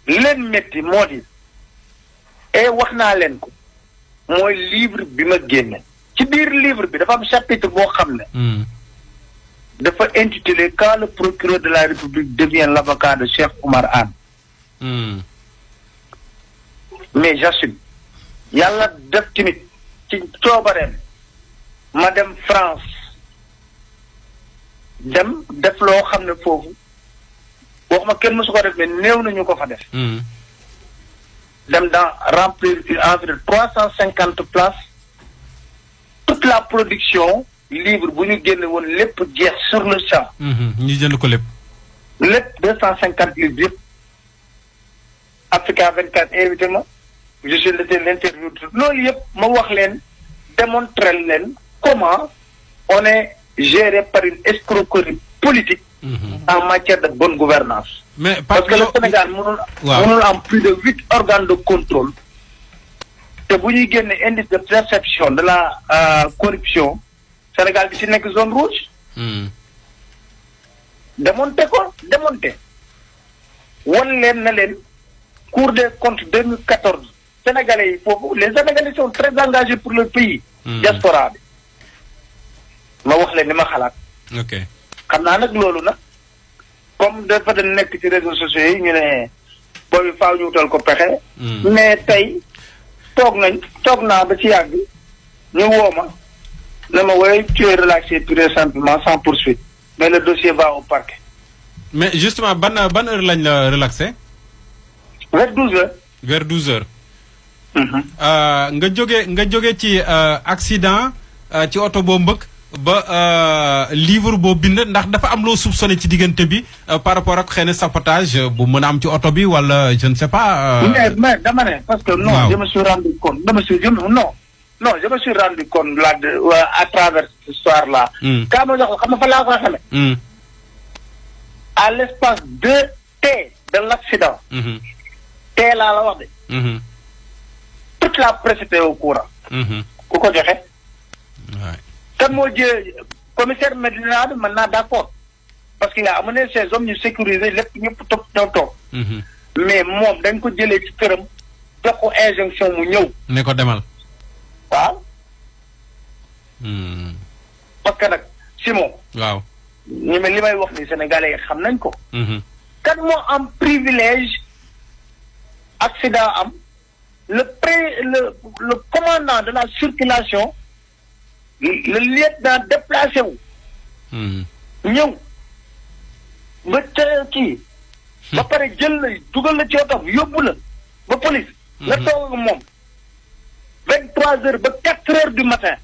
li leen métti moo di wax naa leen ko mooy livre bi ma génne ci biir livre bi dafa am chapitre boo xam ne dafa intitulé quand le procureur de la République devient l'avocat de Cheikh Oumar Anne. Mais j'assume yàlla def tamit ci coobareem ma dem France dem def loo xam ne foofu waxuma kenn mësu ko def mais néew nañu ko fa def. dem dans remplir environ 350 places toute la production livre bu ñu génne woon lépp jeex sur le champ. ñu jënd ko lépp. lépp 250 livres yëpp. Africa 24 invité ma je suis l'interview loolu yëpp ma wax leen démontrer leen comment on est géré par une escroquerie politique. En matière de bonne gouvernance. Mais parce que le Sénégal mënul am plus de 8 organes de contrôle. te bu ñuy génne indice de perception de la corruption Sénégal bi ci nekk zone rouge. démonté ko démonté. won leen na leen Cour des comptes 2014 Sénégalais yi foofu les Sénégalais sont très engagés pour le pays. diaspora bi. ma wax leen ni ma xalaat. ok. xam naa nag loolu nag comme dafa da nekk ci réseaux sociaux yi ñu ne boobu faaw ñu wutal ko pexe. mais tey toog naa ba ci yàgg ñu woo ma ne ma woy tu es relaxé pur et simplement sans poursuite mais le dossier va au parquet. mais justement ban heure lañ la relaxé. vers 12 heures. vers 12 heures. nga jóge ci accident ci oto boo mbëkk ba livre boo bind ndax dafa am loo soupçonné ci diggante bi par rapport ak xëy na sabotage bu mën a am ci oto bi wala je ne sais pas. mais dama ne parce que non je me suis rendu compte je me suis rendu compte là à travers cette histoire là. kaa ma jox xam nga fa laa koy xamee. à l'espace de T de l'accident. T laa la wax de. toute la presse était au courant. ku ko joxe. kan moo jël commissaire Medina bi mën naa d'accord parce qu'il a amené ses hommes ñu sécuriser lépp ñëpp toog. mais moom dañ ko jëlee ci këram jox ko injonction mu ñëw. ne ko demal. waaw. parce que nag Simon. waaw. ñu li may wax ni Sénégalais yi xam nañ ko. kan moo am privilège accident am le commandant de la circulation. le lieutenant déplacé wu. ñëw ba kii. ba pare jël la dugal la ci oto yóbbu la ba police. nga toog ak moom 23h ba 4h du matin.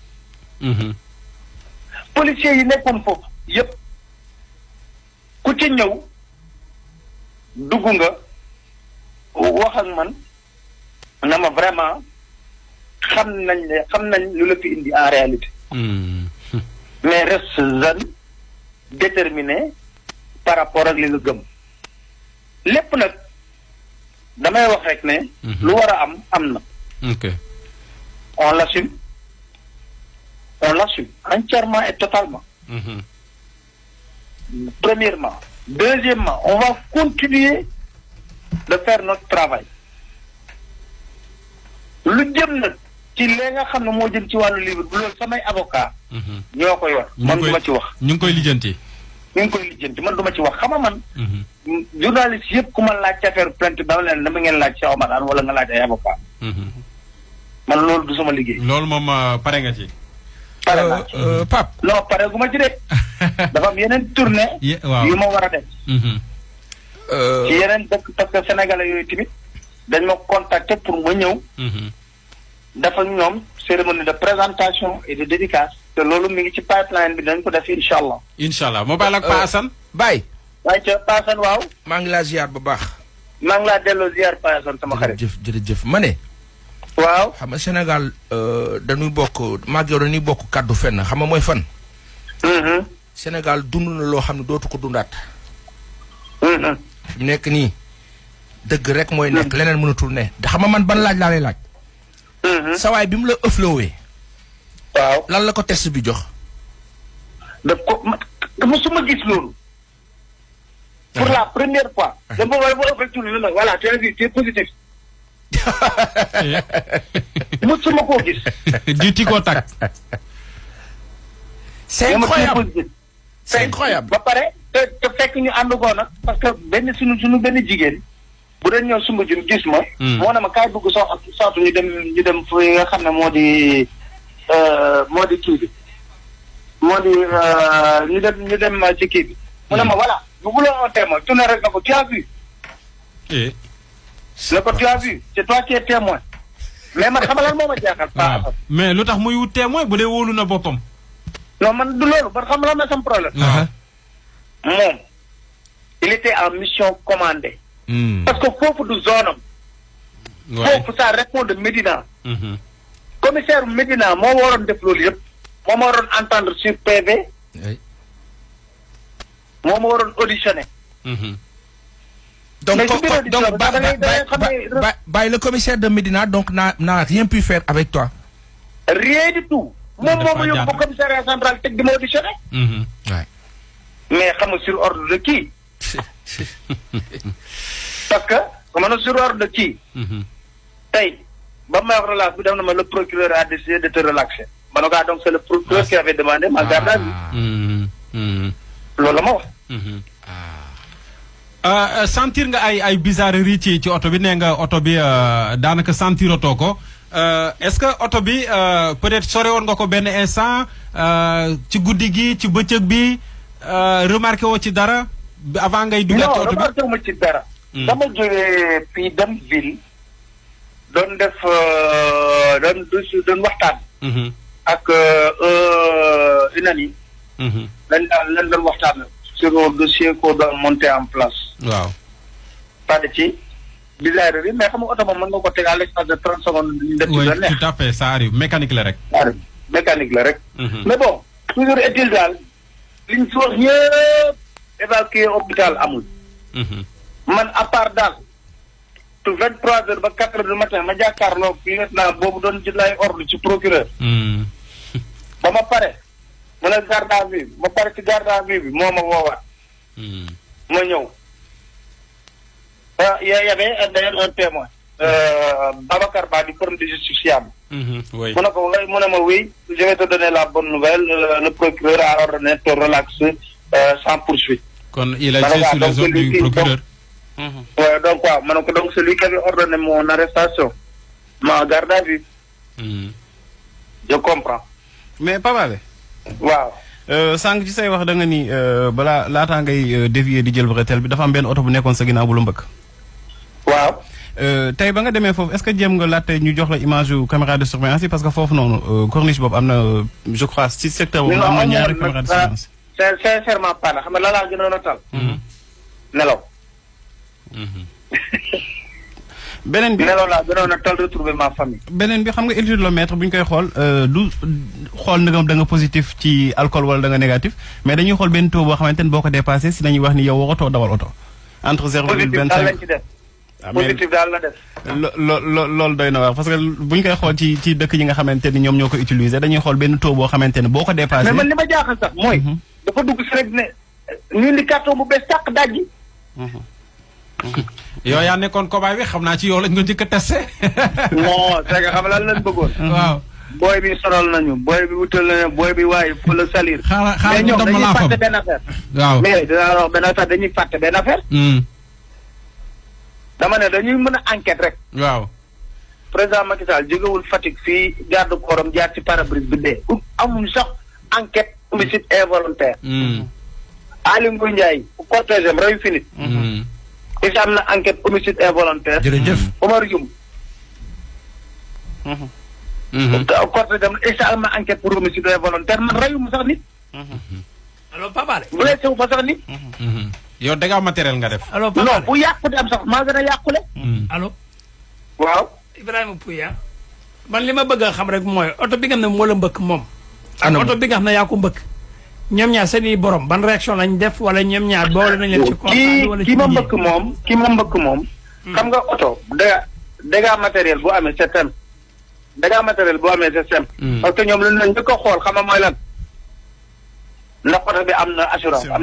policiers yi nekkoon foofu yëpp ku ci ñëw dugg nga wax ak man na ma vraiment xam nañ lu la fi indi en réalité. mais reste zen déterminé par rapport ak li nga gëm lépp nag damay wax rek ne. lu war a am na. ok. on l'assume entièrement et totalement. Premièrement. Deuxièmement, on va continuer de faire notre travail. lu jëm nag ci li nga xam ne moo jëm ci wàllu livre bu loolu samay avocat ñoo ko yor man du ma ci wax. ñu ngi koy lijjanti. man du ma ci wax xam nga man. journaliste yëpp ku ma laaj ci affaire plainte dama leen dama ngeen laaj Cheikh Oumar Anne wala nga laaj ay avocat. man loolu du sama liggéey. loolu moom pare nga ci. pare naa ci Pape. non pare gu ma ci de. dafa am yeneen tournée. yu ma war a def. ci yeneen dëkk parce que sénégalais yooyu tamit dañ ma contacter pour ma ñëw. dafa ñoom cérémonie de présentation et de dédicace. te loolu mi ngi ci pipeline bi dañ ko def incha allah. incha allah moo baal ak Pa Assane. Baye. waaye ca Pa Assane waaw. maa ngi laa ziar bu baax. maa ngi laa delloo ziar Pa Assane sama xarit. jërëjëf ma ne. waaw xam nga Sénégal dañuy bokk maag yow dañuy bokk kàddu fenn xam nga mooy fan. Sénégal dund na loo xam ne dootu ko dundaat. fi nekk nii dëgg rek mooy nekk leneen mënatul ne xam nga man ban laaj laa lay laaj. sawaay bi mu la ëflawee. waaw lan la ko test bi jox. daf ko musuma gis loolu. pour la première fois. dama war a ëpp rek tuuti na voilà tu as vu tu es positif. mosuma koo gis. du tic au tac. c'est incroyable c'est incroyable. ba pare te fekk ñu ànd ko nag parce que benn suñu benn jigéen. bu doon ñëw sumba jun gis ma. moo ne ma kaay bëgg sootu ñu dem fu nga xam ne moo di kii bi. moo di ñu dem ci kii bi. mu ne ma voilà bu voulons un témoin tourné rek na ko tu as vu. ne ko tu as vu c'est toi qui es témoin. mais man xam lan moo ma jaaxal. mais lu tax muy wut témoin bu dee wóolu na boppam. non man du loolu man xam lan ma sam problème. moom il était en mission commandée. parce que foofu du zone am. foofu ça répond de Médina. commissaire Médina moo waroon def loolu yëpp. moo ma waroon entendre sur PV. moo ma waroon auditionné. donc le commissaire de Médina donc n'a rien pu faire avec toi. rien du tout. moom moo ma yóbbu ba commissariat central teg di ma auditionné. mais xam nga sur ordre de qui. parce que xam nga sur ordre de qui. tey ba may wax relâche bi def na ma le procureur a décidé de te relaxer. ma ne ko donc c'est le procureur qui avait demandé ma garde à vue. loolu la ma wax. sentir nga ay bizarrerie ci oto bi nee nga oto bi daanaka sentirotoo ko est-ce que oto bi peut-être sore woon nga ko benn instant ci guddi gi ci bëccëg bi remarqué woo ci dara avant ngay duggaat ci oto bi. non remarqué wu ma ci dara. dama jógee fii dem ville doon def doon waxtaan. ak une amie. lan doon waxtaan sur le dossier qu'on doit monter en place. waaw. pas de ci bizarrerie mais xam nga oto moom mën nga ko teg à l'espace de 30 secondes. ñu def ci oui tout à fait ça arrive mécanique la rek. mécanique la rek. mais bon toujours est-il daal liñ fi wax ñëpp évacué hôpital amul. man à part daal te 23h ba 4h du matin ma jàkkaarloo lieutenant boobu doon jël ay ordre ci procureur. ba ma pare. mu ne garde à vue ma pare ci garde à vue bi moo ma woowaat. ma ñëw. y avait d'ailleurs un témoin. Babacar Ba du Forum des justiciables. oui mu ne ko mu ne ma oui je vais te donner la bonne nouvelle le procureur a ordonné te relaxer sans poursuite. kon il a été sous les ordres du procureur. Ouais, donc waaw ma ne ko donc celui qui avait ordonné mon arrestation ma garde à vue. je comprends. mais Papa Be. waaw. sànq ci say wax da nga ni balaa laataa ngay dévier di jël bretelle bi dafa am benn oto bu nekkoon sa ginnaaw bu la mbëkk. waaw. tey ba nga demee foofu est-ce que jéem nga laajte ñu jox la image yu caméra de surveillance yi parce que foofu noonu corniche boobu am na je crois ci secteur boobu am na ñaari caméra de surveillance. sincèrement pas xam nga la laa gënoon a tal. nelaw. beneen bi nelaw laa gënoon a tal retrouver ma famille. beneen bi xam nga étudiomètre bu ñu koy xool du xool ndegam da nga positif ci alcool wala da nga négatif mais dañuy xool benn taux boo xamante ne boo ko dépassé si dañuy wax ni yow waratoo dawal oto. entre 0,25 positif daal la def. loolu doy na wax parce que bu ñu koy xool ci dëkk yi nga xamante ni ñoom ñoo ko utiliser dañuy xool benn taux boo xamante ne boo ko dépassé. mais man li ma jaaxal sax mooy. dafa dugg si rek ne ñu indi carton bu bees tàq dajji. yow yaa nekkoon cobaye bi xam naa ci yow lañ ko njëkk a testé. non c'est que xam lan lañ bëggoon. waaw. booy bi sonal nañu booy bi wutal nañu booy bi waaye fu la salir. xaaral ñu dem laa fàtte benn affaire. waaw mais dinaa wax benn affaire dañuy fàtte benn affaire. dama ne dañuy mën a enquête rek. waaw. président Macky Sall jógewul Fatick fii garde corps am jaar ci pare-brise bi dee. amuñu sax enquête homicide involontaire. Aly Ngouille Ndiaye cortège am rayu fi nit. isa am na enquête homicide involontaire. jërëjëf Omar Youm. cortège am isa am na enquête pour homicide involontaire man rayuma sax nit. allo Papa Le. blessé wu fa sax nit. yow dégâts matériel nga def. allo Papa non bu yàqu di am sax maa gën a yàqule. allo. waaw. Ibrahima Pouya. man li ma bëgg a xam rek mooy oto bi nga xam ne moo la mbëkk moom. ak oto bi nga xam ne yaa ko mbëkk. ñoom ñaar seen i borom ban réaction lañ def wala ñoom ñaar boole nañ leen ci constat wala ci ki ma mbëkk moom. xam nga oto dégâts matériel bu amee c'est simple. dégâts matériel bu amee c'est simple. parce que ñoom lu ñu njëkk a xool xam nga mooy lan. ndax oto bi am na assurance 1 an.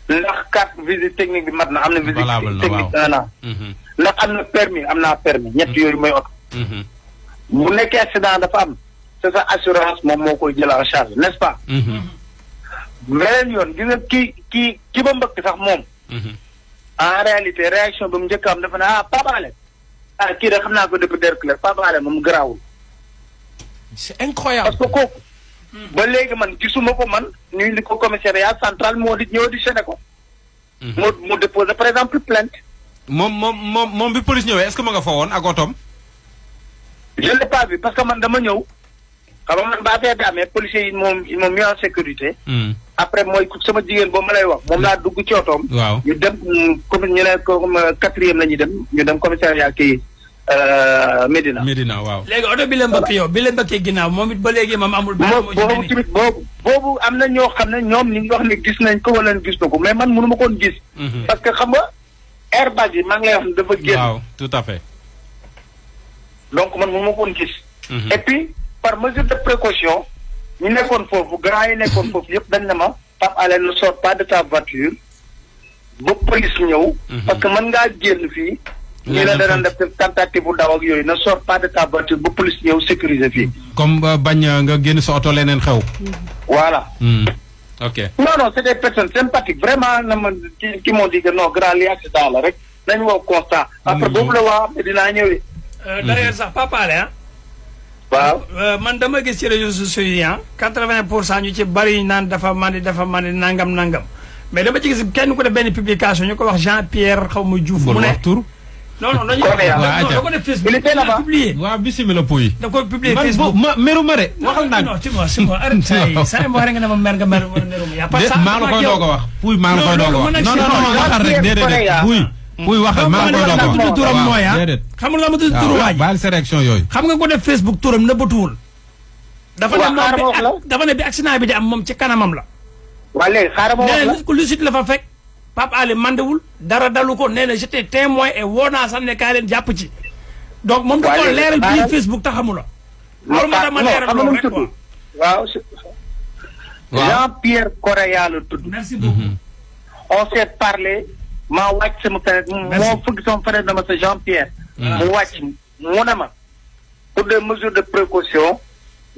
ndax carte visite technique bi mat na am na visite technique 1 an ndax am na permis am naa permis ñett yooyu mooy oto bu nekkee accident dafa am c'est sa assurance moom moo koy jël en charge n'est-ce pas beneen yoon gis nga ki ba mbëkk sax moom en réalité réaction ba mu njëkk am dafa ne Pape Alé kii de xam naa ko depuis Derklé Pape Alé moom garaawul c'est incroyable parce que kooku ba léegi man gisuma ko man ñu indi ko commissariat central moo di ñëw di séné ko mu déposé par exemple plainte moom bi police ñëwee est-ce que ma nga fa woon ak otom je l'ai pas vu parce que man dama ñëw xam nga man ba affaire bi amee policiers yi moom ils m'ont mis en sécurité après mooy sama jigéen boobu ma lay wax moom laa dugg ci otoom ñu dem comme ñu ne comme 4e la ñuy dem ñu dem commissariat kii Médina waaw léegi oto bi la mbëkk yow bi la mbëkkee ginnaaw moom it ba léegi moom amul boobu tamit boobu am na ñoo xam ne ñoom ñu ngi wax ne gis nañ ko wala gis na ko mais man mënu ma koon gis parce que xam nga airbag yi maa ngi lay wax ne dafa génn waaw tout à fait donc man mënu ma koon gis et puis par mesure de précaution ñu nekkoon foofu grand yi nekkoon foofu yëpp dañ ne ma Pape Alé ne sort pas de ta voiture ba police ñëw parce que mën ngaa génn fii ñu la dana def tentative bu daw ak yooyu ne sort pas de ta voiture ba police ñëw sécuriser fii comme bañ nga génn sa oto leneen xew voilà ok non c'est des personnes sympathiques vraiment na ma qui m'ont dit que non grand li accident la rek nañu woo constat après boobu la waa dinaa ñëwee d'ailleurs sax Pape Alé waaw man dama gis ci réseaux sociaux yi 80% ñu ci bari naan dafa mandi nangam mais dama ci gis kenn ku def benn publication ñu ko wax Jean-Pierre xaw ma Diouf mu ne tur non dañu ko def Facebook il était là-bas publié waaw bismillah puy da ko publié Facebook meru ma de waxal naa non c'est moi arrête ça mo nga ne ma mer nga mer meru ya pas ça maa la koy doog a wax puy maa la koy doog a wax non waxal rek déedéet puy waxal maa la koy doog a wax tudd turam mooy xam nga ma tudd turu waaj baal sa réaction yooyu xam nga ko def Facebook turam nëbbatuwul dafa ne bi accident bi di am moom ci kanamam la waa léegi xaaral ma wax la ko lu sit la fa fekk Pape Alé mandewul dara dalu ko nee na j'étais témoin et woo naa sax ne kaay leen jàpp ci donc moom da ko leeral biir Facebook taxamu la loolu moo tax ma leeral loolu rek quoi waaw Jean-Pierre Correa la tudd merci beaucoup on s'est parlé maa wàcc sama fenêtre moo fëgg sama fenêtre dama sa Jean-Pierre mu wàcc mu ne ma pour des mesures de précaution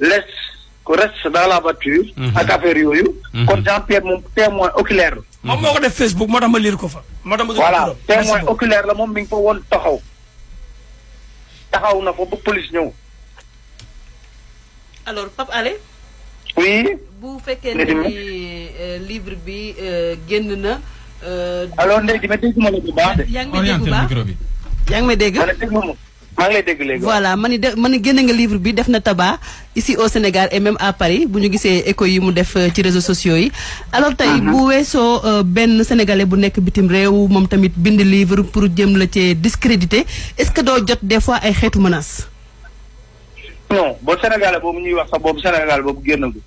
reste dans la voiture ak affaire yooyu kon Jean-Pierre moom témoin oculaire la moom moo ko def Facebook moo tax ma lire ko fa moo tax ma voilà témoin oculaire la moom mi ngi fa woon taxaw na fa ba police ñëw alors Pape Alé oui bu fekkee ne livre bi génn na alors léegi ma dégg ma la bu baax de yaa ngi may dégg bu baax yaa ngi may dégg maa ngi lay dégg léegi voilà ma ni génne nga livre bi def na tabac ici au Sénégal et même à Paris bu ñu gisee écho yi mu def ci réseaux sociaux yi alors tey bu weesoo benn sénégalais bu nekk bitim réew moom tamit bind livre pour jëm la ci discréditer est-ce que doo jot des fois ay xeetu menaces non boo sénégalais boobu ñuy wax sax boobu sénégalais boobu génn gu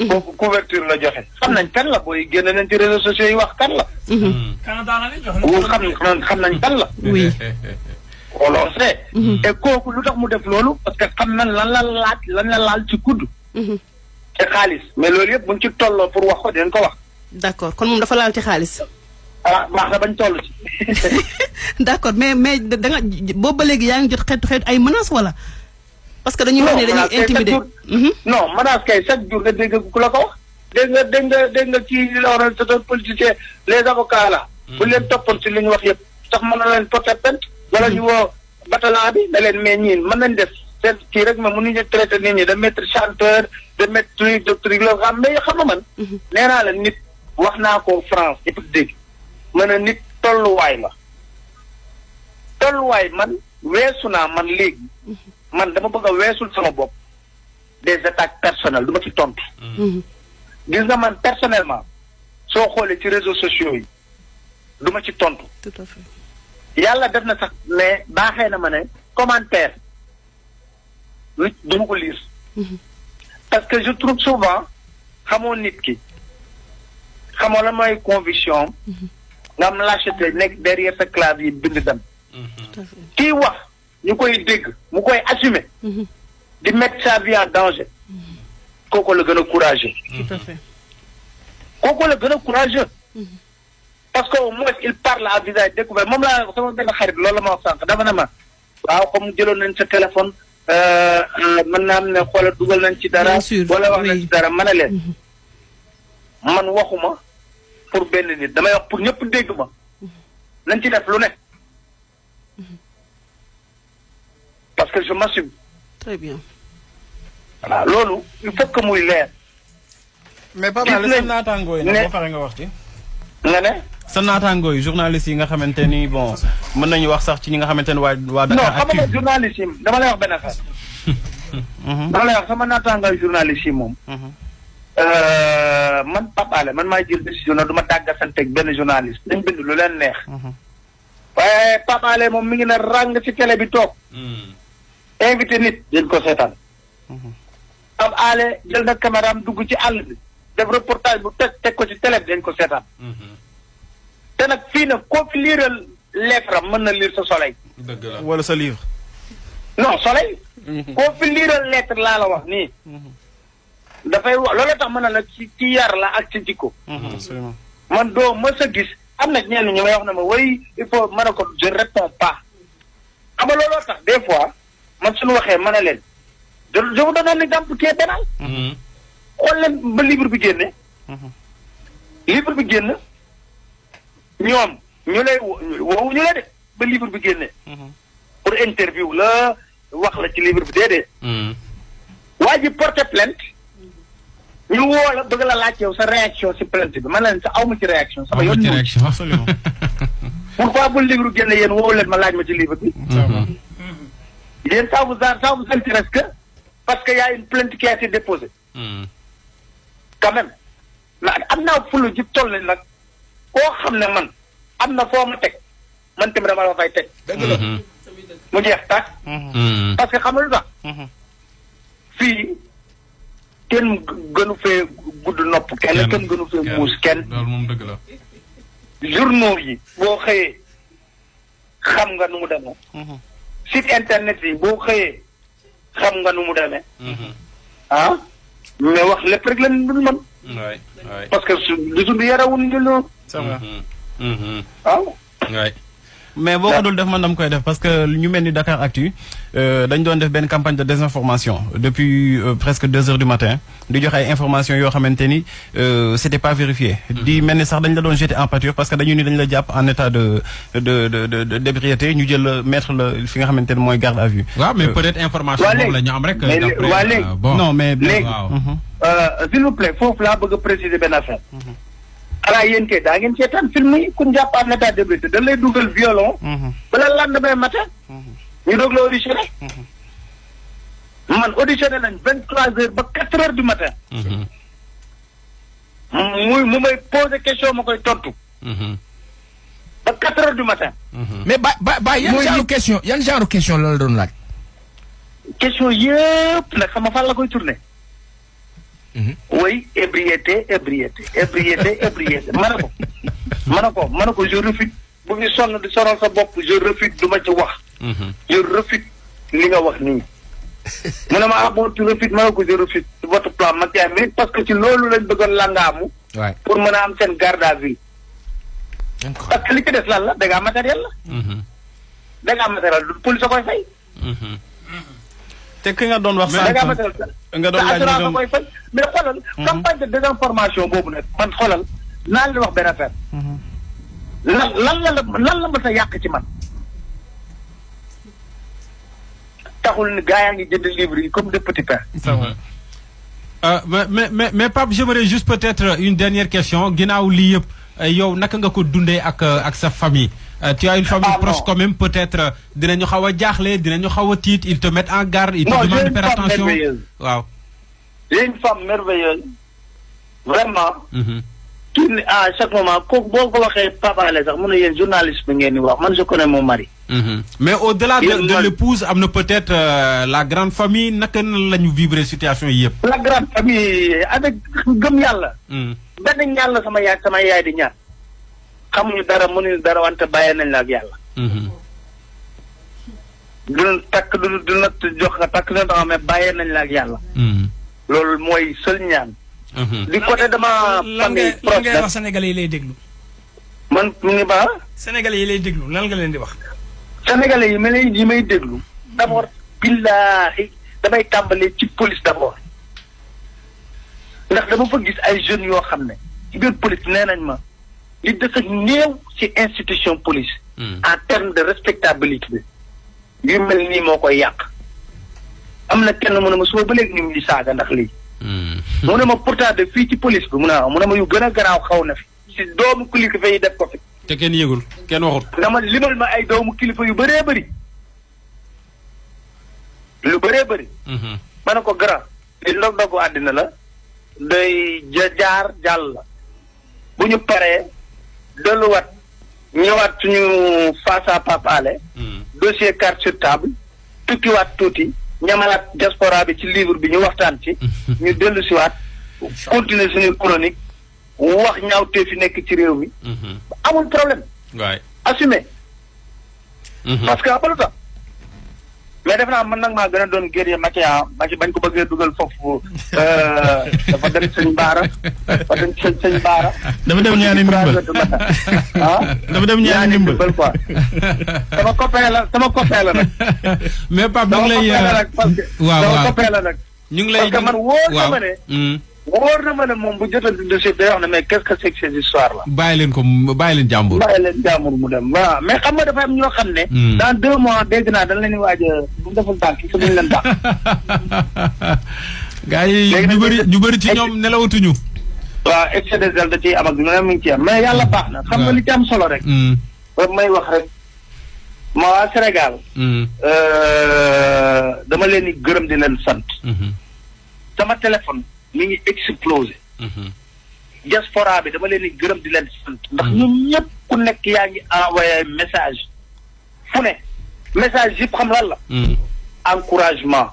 boobu couverture la joxe xam nañ kan la booy génn nañ ci réseaux sociaux yi wax kan la xam nañ kan la oui on le sait et kooku lu tax mu def loolu parce que xam nañ lan la laal ci kudd ci xaalis mais loolu yëpp buñ ci tolloo pour wax ko dinañ ko wax d'accord kon moom dafa laal ci xaalis baax na bañ toll ci d'accord mais da nga boobu ba léegi yaa ngi jot xeetu ay menaces wala parce que dañuy wax ne dañuy intimider non menace kay chaque jour nga dégg ku la ko wax dégg nga kii la war a c'est un politicien les avocats là bu leen toppoon ci li ñu wax yëpp sax mën na leen porter plainte wala ñu woo batalan bi da leen mais ñiin mën nañ def seen kii rek mais mënuñu traité nit ñi de mettre chanteur de mettre truc de truc la xam mais xam nga man nee naa la nit wax naa ko France yëpp dégg mën a nit tolluwaay la tolluwaay man weesu naa man léegi man dama bëgg a weesul sama bopp des attaques personnelles du ma ci tontu gis nga man personnellement soo xoolee ci réseaux sociaux yi du ma ci tontu tout à fait yàlla def na sax mais baaxee na ma ne commentaire nit du ma ko lire parce que je trouve souvent xamoo nit ki xamoo la mooy conviction nga am lâcheté nekk derrière sa clavier bind dem kii wax ñu koy dégg mu koy assumer di mettre sa vie en danger kooku la gën a courageux tout à fait kooku la gën a courageux parce que au moins il parle à visage découvert moom laa sama benn xarit loolu la ma wax sànq dafa ne ma waaw comme jëloon nañ sa téléphone mën naa am ne xoolal dugal nañ ci dara wala wax nañ ci dara mën a leen man waxuma pour benn nit damay wax pour ñëpp dégg ma nañ ci def lu ne parce que je m'assume. Très bien. Voilà loolu il faut que muy leer. mais Pape Alé sa naataangoo yi nag boo pare nga wax ci. nga ne. sa naataangoo yi journaliste yi nga xamante ni bon mën nañu wax sax ci ñi nga xamante ni waa Dakar non xam nga journaliste yi dama lay wax benn affaire. dama lay wax sama naataangoo journaliste yi moom. man Pape Alé man maay jël décision na du ma dàggasanteeg benn journaliste dañ bind lu leen neex. waaye Pape Alé moom mi ngi ne ràng ci télé bi toog. invité nit dañ ko seetaan. Pape Alé jël na caméra am dugg ci àll bi def reportage bu teg ko ci télé bi dañ ko seetaan. te nag fii nag koo fi liiral lettre am mën na lire sa soleil. dëgg la wala sa livre. non soleil. koo fi liiral lettre laa la wax nii. dafay wax loolu tax mën na la ci yar la ak ci jikko. absolument. man doo mës a gis am na ñenn ñi may wax ne ma oui il faut mën a ko je réponds pas. xam nga looloo tax des fois man suñu waxee mën a leen je vous donne un exemple qui est banal. xool leen ba livre bi génne. livre bi génn ñoom ñu lay woowu ñu la de ba livre bi génne. pour interview la wax la ci livre bi déedéet. waa ji porté plainte. ñu woo la bëgg la laaj yow sa réaction ci plainte bi man leen sa awma ci réaction. sama yoon ci réaction absolument. pourquoi bu livre génne yéen woowu leen ma laaj ma ci livre bi. yéen ça vous intéresse que parce que y a une plainte qui a été déposée. quand même mais am naa fulu ji toll ni nag koo xam ne man am na foo ma teg man tamit dama la fay teg. dëgg la mu jeex tàkk. parce que xam nga lu tax. fii kenn gënu fee gudd nopp. kenn gënu fee muus kenn. loolu moom dëgg la. journaux yi boo xëyee xam nga nu mu demee. site internet yi boo xëyee xam nga nu mu demee. ah mais wax lépp rek lañ dul mën. waay waay. parce que du suñu yarawul ñu lool. c'est vrai. waaw. waay. mais boo ko dul def man dama koy def parce que ñu mel ni Dakar Actu dañ doon def benn campagne de désinformation depuis presque 2 heures du matin di joxe ay informations yoo xamante ni c'était pas vérifié. di mel ni sax dañ la doon jeter en pâture parce que dañu ni dañ la jàpp en état de d'ébriété ñu jël la mettre la fi nga xamante ni mooy garde à vue. waaw mais peut-être information boobu la ñu am rek. d'après bon non mais léegi s'il vous plaît foofu laa bëgg a préciser benn affaire. xanaa yéen kay daa ngeen seetaan film yi ku ñu jàpp en état d'ébriété dañ lay dugal violon. bala lendemain matin. ñu doog la auditionné. man auditionné nañ 23h ba 4h du matin. mu may poser question ma koy tontu. ba 4h du matin. mais ba yan genre question la doon laaj. question yëpp nag xam nga fan la koy tourné. oui ébriété ma ne ko je refuse bu ñu sonn di sonal sa bopp je refuse du ma ci wax. je refuse li nga wax nii. mu ne ma bon tu refuses ma ne ko je refuse votre plan Matia mais parce que ci loolu lañ bëggoon langaamu. pour mën a am seen garde à vue. parce que li ci des lan la dégâts matériel la. dégâts matériel du police a koy fay. te ki nga doon wax sànq nga doon laaj assurance koy fay mais xoolal campagne de désinformation boobu nag man xoolal naa leen wax benn affaire lan la mën a yàq ci man taxul ni gaa yaa ngi jënd livre yi comme des petits pains. mais Pape j'aimerais juste peut-être une dernière question ginnaaw lii yëpp yow naka nga ko dundee ak sa famille. Tu as une famille proche quand même peut-être dinañu xaw a jaaxle dinañu xaw a tiit ils te mettent en garde ils te demandent de faire attention waaw. j'ai une femme merveilleuse vraiment. kii à chaque moment kooku boo ko waxee Pape Alé sax mun na yéen journaliste bi ngeen di wax man je connais mon mari. mais au-delà de l'épouse am na peut-être la grande famille naka la ñu vivre situation yi yëpp. la grande famille avec gëm yàlla. benn ñaan la sama yaay di ñaan. xamuñu dara mënuñu dara wante bàyyee nañ la ak yàlla. du takk du natt jox nga takk na mais bàyyee nañ la ak yàlla. loolu mooy seul ñaan du côté de ma famille proche. lan ngay wax sénégalais yi lay déglu. man mu ngi ba. sénégalais yi lay déglu lan nga leen di wax. sénégalais yi may déglu d'abord billaahi damay tàmbalee ci police d'abord ndax dama fa gis ay jeunes yoo xam ne ci biir police nee nañ ma li dafa néew ci institution police. en termes de respectabilité yu mel nii moo koy yàq. am na kenn mu ne ma suba ba léegi ñu ngi saaga ndax lii. mu ne ma pourtant de fii ci police bi mu ne ma yu gën a garaaw xaw na fi. ci doomu kilifa yi def ko fi. te kenn yëgul kenn waxut. dama limal ma ay doomu kilifa yu bëree bëri. lu bëree bëri. ma ne ko grand. li ndog-ndogu àddina la. day jaar jàll la. bu ñu paree delluwaat ñëwaat suñu face à Pape Alé. dossier carte sur table. tukkiwaat tuuti. ñamalaat diaspora bi ci livre bi ñu waxtaan ci. ñu dellu siwaat continuer suñu chronique. wax ñaawtee fi nekk ci réew mi. amul problème. waay assumé. parce que abalu tax mais def naa man nag maa gën a doon guerrier Machian bañ ko bëggee dugal foofu dafa dem sëñ Baara dafa dem sëñ Baara. dafa dem ñaani ndimbal dafa dem ñaani ndimbal quoi. sama copain la nag. mais Pape ñu ngi lay sama copain la nag. ñu ngi lay parce que man wóor na ma ne moom bu jotandi dossier day wax ne mais qu'est-ce que c'est que ces histoires là. bàyyi leen jàmbur. mu dem waaw mais xam nga dafa am ñoo xam ne. dans 2 mois dégg naa dañ leen di waaj a bu deful tànk ci duñ leen dàq. gars yi ñu bëri ci ñoom nelawatuñu. waaw excès de zèle da ciy am ak lu ne mu ngi ci am mais yàlla baax na. xam nga li ci am solo rek. may wax rek ma waa Sénégal. dama leen di gërëm di leen sant. sama téléphone mi ngi explosé. diaspora bi dama leen di gërëm di leen sant. ndax ñun ñëpp ku nekk yaa ngi envoyé message. fu ne message yëpp xam lan la. encouragement.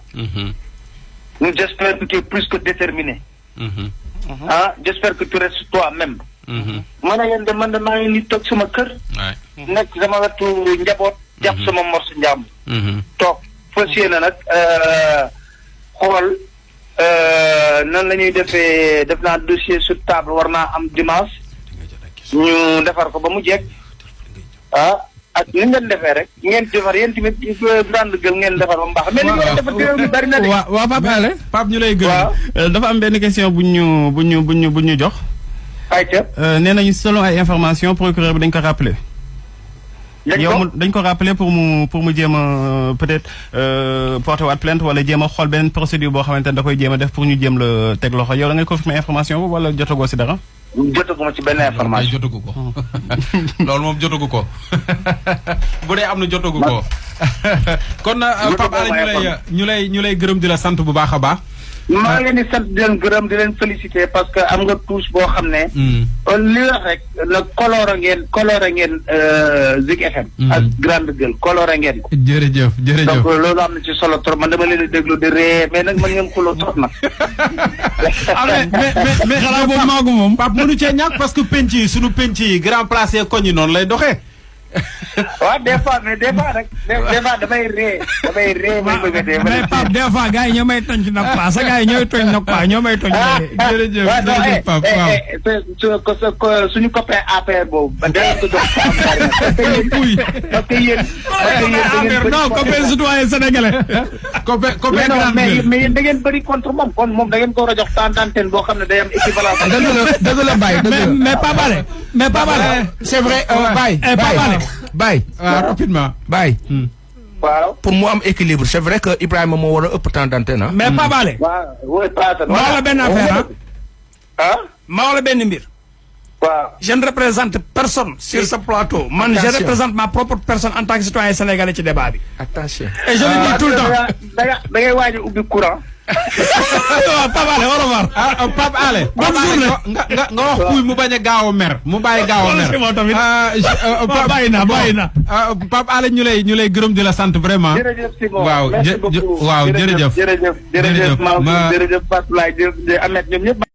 j'espère que tu es plus que déterminé. J'espère que tu restes toi-même. man a yéen de man de maa ngi ni toog sama kër. nekk sama wetu njaboot. jàpp sama morsu njàmb. toog fas yéene nag xool. nan la ñuy defee def naa dossier sur table war naa am dimanche ñu defar ko ba mu jekk ak ni ngeen defee rek ngeen defar yéen tamit grande gueule ngeen defar ba mu baax mais li ngeen defar réew mi bari na de. waaw Pape Alé Pape ñu lay gërëm. dafa am benn question bu ñu jox. ayca. nee nañu selon ay information procureur bi dañ ko rappelé. dañ ko rappelé pour mu jéem a peut-être porter waat plainte wala jéem a xool benn procédure boo xamante ne da koy jéem a def pour ñu jéem la teg loxo yow da ngay confirmer information boobu wala jotagoo si dara. jotaguma ci benn information jotagu ko. loolu moom jotagu ko bu dee am na jotagu ko. kon Pape Alé ñu lay gërëm di la sant bu baax a baax. maa ngi leen di sant di leen gërëm di leen féliciter parce que am nga touche boo xam ne. li wax rek la coloré ngeen Zik FM. ak grande gueule coloré ngeen ko. jërëjëf donc loolu am na ci solo trop man dama leen di déglu di ree mais nag man ngeen xuloo trop nag. mais xanaa boobu maagu moom. Pape mënu cee ñàkk parce que penc yi sunu penc yi grand place koñ yi noonu lay doxee. waaw des fois mais des fois rek des fois damay ree may bëgg a dee. mais Pape des fois gars yi ñoo may tooñ ci nag quoi sa gars yi ñooy tooñ nag quoi ñoo may tooñ. jërëjëf Pape waaw suñu copain APR boobu. ba dee ko jox parce que yéen non copain citoyen sénégalais. copain mais yéen da ngeen bëri contre moom kon moom da ngeen ko war a jox temps d'antenne boo xam ne day am équivalence. dëgg la Baye mais Pape Alé c'est vrai Baye rapidement Baye. waaw pour mu am équilibre c'est vrai que Ibrahima moo war a ëpp temps d'antenne. mais Pape Alé. waaw ma wala benn affaire ma wala benn mbir. waaw je ne représente personne sur ce plateau. man je représente ma propre personne en tant que citoyen sénégalais ci débat bi. attention. et je le dis tout le temps. da ngay waaj a ubbi courant. Pape Alé war a war. Pape Alé. nga wax kuy mu bañ a gaaw a mer mu bàyyi gaaw a mer. bàyyi na. Pape Alé ñu lay gërëm di la sant vraiment. jërëjëf Simon waaw merci beaucoup waaw jërëjëf. jërëjëf Fatou Laye jërëjëf Ahmed ñoom ñëpp.